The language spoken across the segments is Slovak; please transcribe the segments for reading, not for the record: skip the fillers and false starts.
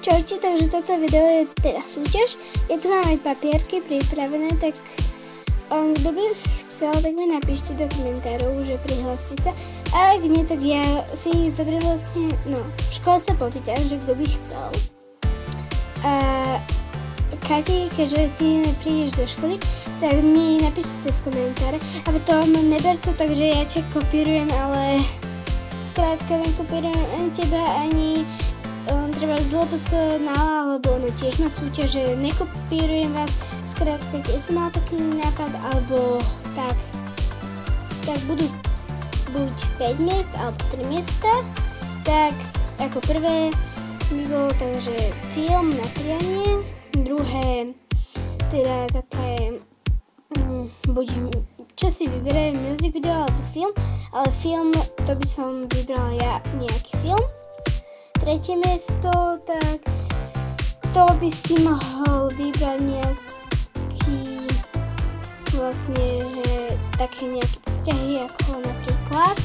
Čaute, takže toto video je teda súťaž. Ja tu mám aj papierky pripravené, tak kto by chcel, tak mi napíšte do komentárov, že prihláste sa. A ak nie, tak ja si ich zoberiem vlastne, v škole sa popýtam, že kto by chcel. A Kati, keďže ty neprídeš do školy, tak mi napíšte cez komentáre. A potom neber to tak, že ja ťa kopírujem, ale skrátka nekopírujem ani teba, ani treba zlobosnala, alebo tiež má súťaž, že nekopírujem vás. Skrátka, keď som mal taký nápad, alebo tak budú buď 5 miest, alebo 3 miesta. Tak ako prvé by bolo takže film na prianie, druhé teda také buď čo si vyberajú, music video alebo film, ale film to by som vybrala ja nejaký film. Tretie miesto, tak to by si mohol vybrať nejaký vlastne, že také nejaké vzťahy, ako napríklad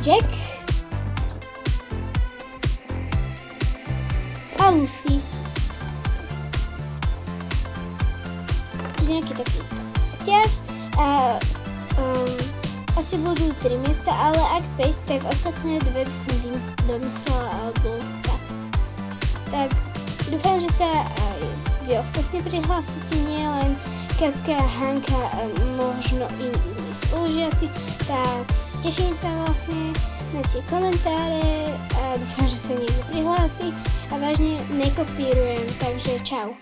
Jack a Lucy. Nejaký takýto vzťah a asi budú 3 miesta, ale ak 5, tak ostatné dve by som domyslela alebo tak. Tak dúfam, že sa aj vy ostatní prihlásite, nie len Katka, Hanka a možno iní spolužiaci. Tak teším sa vlastne na tie komentáre a dúfam, že sa niekto prihlási a vážne nekopírujem, takže čau.